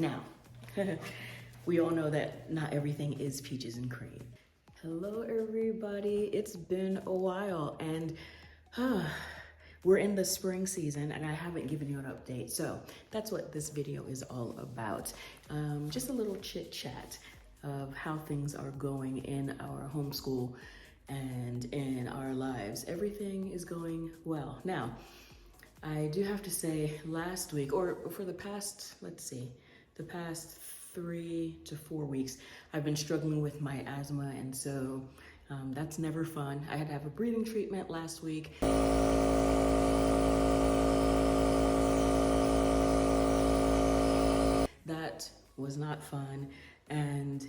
Now, we all know that not everything is peaches and cream. Hello, everybody. It's been a while, and we're in the spring season, and I haven't given you an update. So that's what this video is all about. Just a little chit chat of how things are going in our homeschool and in our lives. Everything is going well. Now, I do have to say last week, or for the past, the past 3 to 4 weeks, I've been struggling with my asthma, and so that's never fun. I had to have a breathing treatment last week. That was not fun, and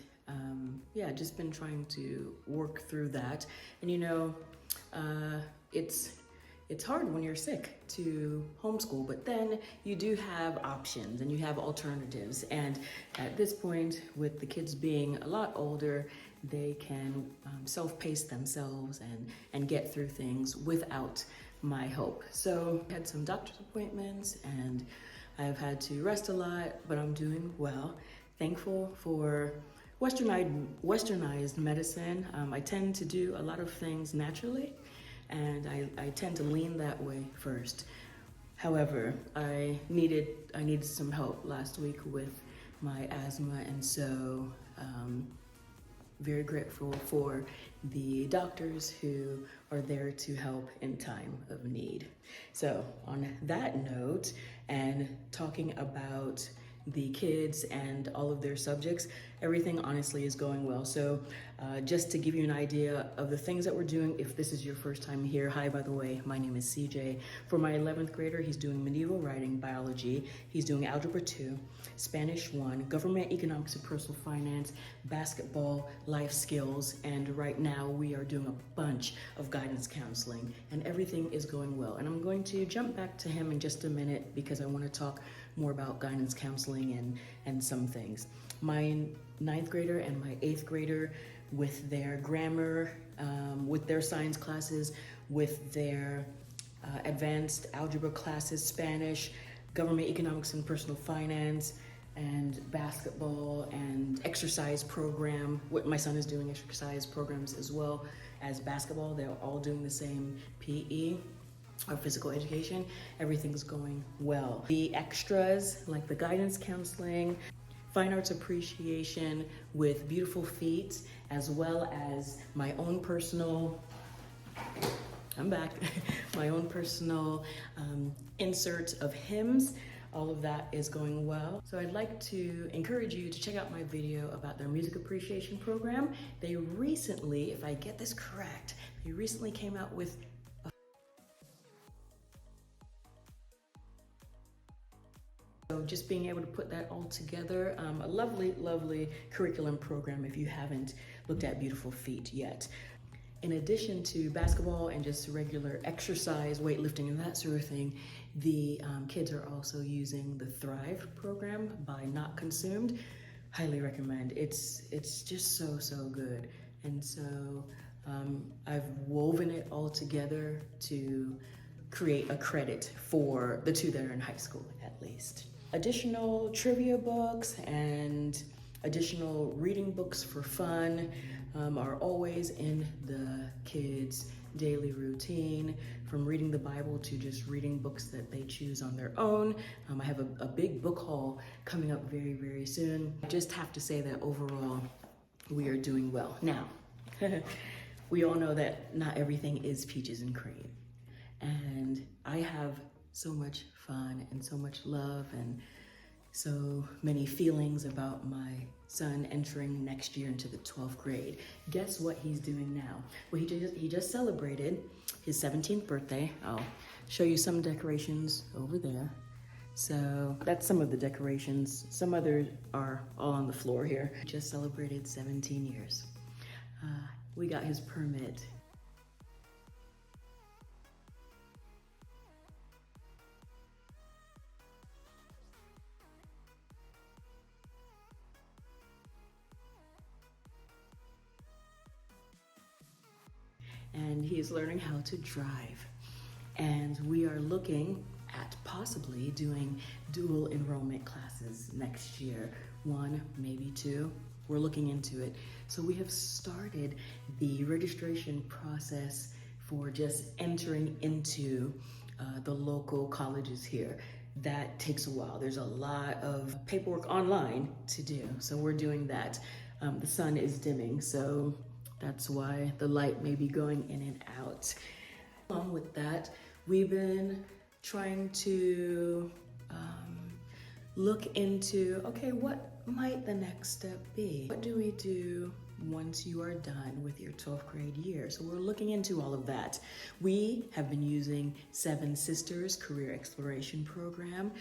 yeah, just been trying to work through that. And you know, it's hard when you're sick to homeschool, but then you do have options and you have alternatives. And at this point, with the kids being a lot older, they can self-pace themselves and get through things without my help. So I had some doctor's appointments and I've had to rest a lot, but I'm doing well. Thankful for westernized medicine. I tend to do a lot of things naturally, and I tend to lean that way first. However, I needed some help last week with my asthma, and so very grateful for the doctors who are there to help in time of need. So on that note, and talking about the kids and all of their subjects, everything honestly is going well. So just to give you an idea of the things that we're doing, if this is your first time here, hi, by the way, my name is CJ. For my 11th grader, he's doing medieval writing, biology, he's doing algebra 2, Spanish 1, government, economics and personal finance, basketball, life skills, and right now we are doing a bunch of guidance counseling, and everything is going well. And I'm going to jump back to him in just a minute because I want to talk more about guidance counseling and some things. My 9th grader and my 8th grader, with their grammar, with their science classes, with their advanced algebra classes, Spanish, government, economics and personal finance, and basketball and exercise program. My son is doing exercise programs as well as basketball. They're all doing the same PE. Our physical education, everything's going well. The extras, like the guidance counseling, fine arts appreciation with beautiful feet, as well as my own personal, I'm back, my own personal insert of hymns, all of that is going well. So I'd like to encourage you to check out my video about their music appreciation program. They recently, if I get this correct, they recently came out with So just being able to put that all together, a lovely, lovely curriculum program if you haven't looked at Beautiful Feet yet. In addition to basketball and just regular exercise, weightlifting and that sort of thing, the kids are also using the Thrive program by Not Consumed. Highly recommend. It's just so good. And so I've woven it all together to create a credit for the 2 that are in high school at least. Additional trivia books and additional reading books for fun are always in the kids' daily routine, from reading the Bible to just reading books that they choose on their own. I have a big book haul coming up very, very soon. I just have to say that overall, we are doing well. Now, we all know that not everything is peaches and cream. And I have so much fun and so much love and so many feelings about my son entering next year into the 12th grade. Guess what he's doing now? Well, he just celebrated his 17th birthday. I'll show you some decorations over there. So that's some of the decorations. Some others are all on the floor here. He just celebrated 17 years. We got his permit. And he is learning how to drive. And we are looking at possibly doing dual enrollment classes next year. 1, maybe 2. We're looking into it. So we have started the registration process for just entering into the local colleges here. That takes a while. There's a lot of paperwork online to do. So we're doing that. The sun is dimming, so that's why the light may be going in and out. Along with that, we've been trying to look into, okay, what might the next step be? What do we do once you are done with your 12th grade year? So we're looking into all of that. We have been using Seven Sisters Career Exploration Program.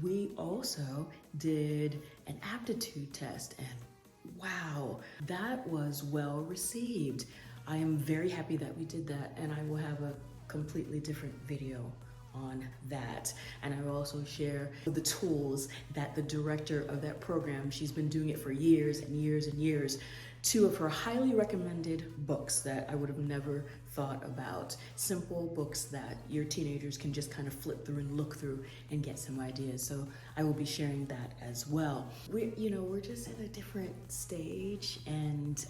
We also did an aptitude test, and wow, that was well received. I am very happy that we did that, and I will have a completely different video on that. And I will also share the tools that the director of that program, she's been doing it for years and years and years, 2 of her highly recommended books that I would have never thought about. Simple books that your teenagers can just kind of flip through and look through and get some ideas. So I will be sharing that as well. We're just at a different stage and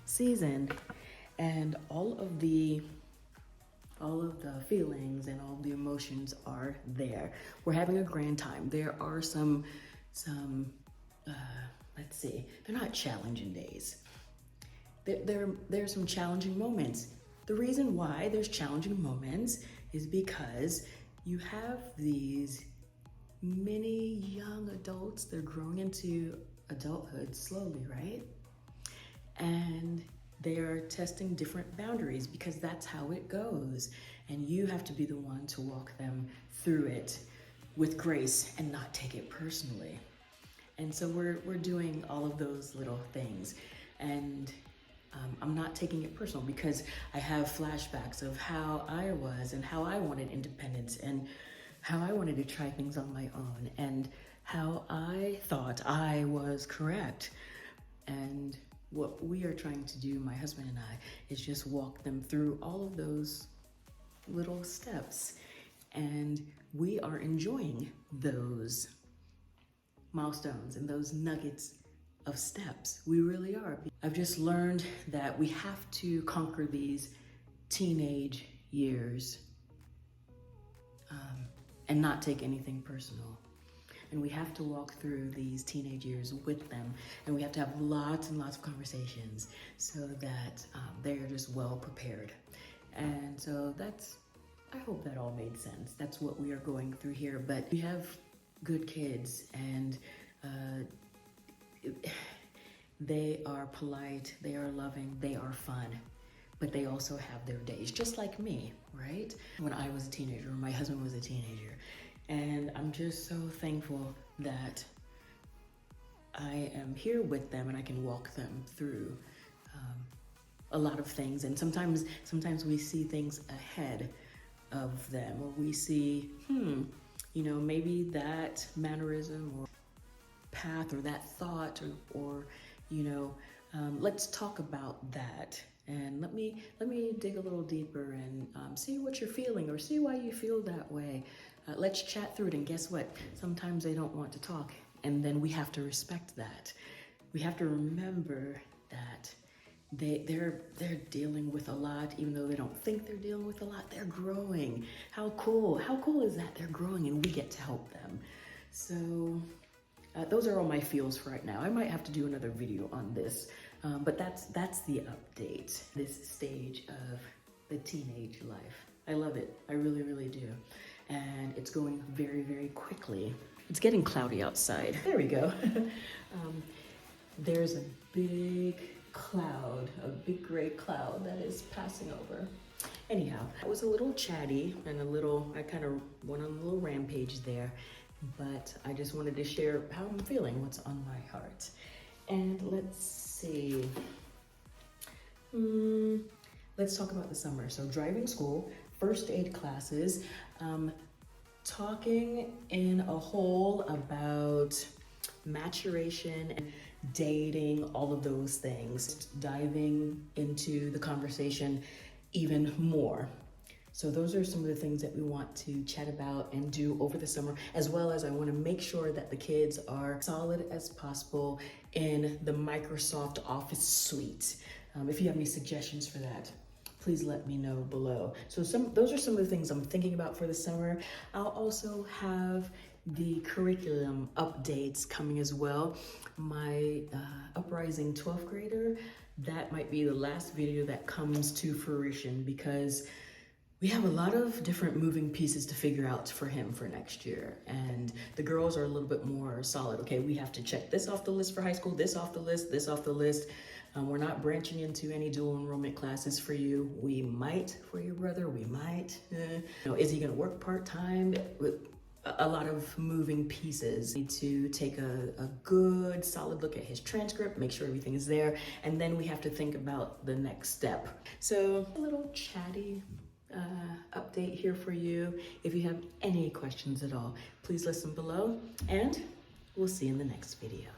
season, and all of the feelings and all the emotions are there. We're having a grand time. There are some let's see, they're not challenging days. There's some challenging moments. The reason why there's challenging moments is because you have these many young adults. They're growing into adulthood slowly, right? And they are testing different boundaries because that's how it goes. And you have to be the one to walk them through it with grace and not take it personally. And so we're doing all of those little things. And I'm not taking it personal because I have flashbacks of how I was and how I wanted independence and how I wanted to try things on my own and how I thought I was correct. And what we are trying to do, my husband and I, is just walk them through all of those little steps. And we are enjoying those milestones and those nuggets of steps. We really are. I've just learned that we have to conquer these teenage years and not take anything personal. And we have to walk through these teenage years with them, and we have to have lots and lots of conversations so that they're just well prepared. And so I hope that all made sense. That's what we are going through here. But we have good kids, and they are polite, they are loving, they are fun, but they also have their days, just like me, right? When I was a teenager, my husband was a teenager, and I'm just so thankful that I am here with them and I can walk them through a lot of things. And sometimes we see things ahead of them, or we see, maybe that mannerism or path or that thought or let's talk about that. And let me dig a little deeper and see what you're feeling or see why you feel that way. Let's chat through it. And guess what? Sometimes they don't want to talk, and then we have to respect that. We have to remember that they're dealing with a lot, even though they don't think they're dealing with a lot. They're growing. How cool is that? They're growing, and we get to help them. So those are all my feels for right now. I might have to do another video on this, but that's the update. This stage of the teenage life. I love it. I really, really do. And it's going very, very quickly. It's getting cloudy outside. There we go. There's a big cloud, a big gray cloud that is passing over. Anyhow, I was a little chatty and I kind of went on a little rampage there, but I just wanted to share how I'm feeling, what's on my heart. And let's see. Let's talk about the summer. So driving school, first aid classes, talking in a whole about maturation and dating, all of those things, diving into the conversation even more. So those are some of the things that we want to chat about and do over the summer, as well as I want to make sure that the kids are solid as possible in the Microsoft Office suite. If you have any suggestions for that, please let me know below. So those are some of the things I'm thinking about for the summer. I'll also have the curriculum updates coming as well. My uprising 12th grader, that might be the last video that comes to fruition because we have a lot of different moving pieces to figure out for him for next year. And the girls are a little bit more solid. Okay, we have to check this off the list for high school, this off the list, this off the list. We're not branching into any dual enrollment classes for you. We might for your brother, we might. Is he gonna work part-time? A lot of moving pieces. Need to take a good solid look at his transcript, make sure everything is there, and then we have to think about the next step. So a little chatty update here for you. If you have any questions at all, please listen below, and we'll see you in the next video.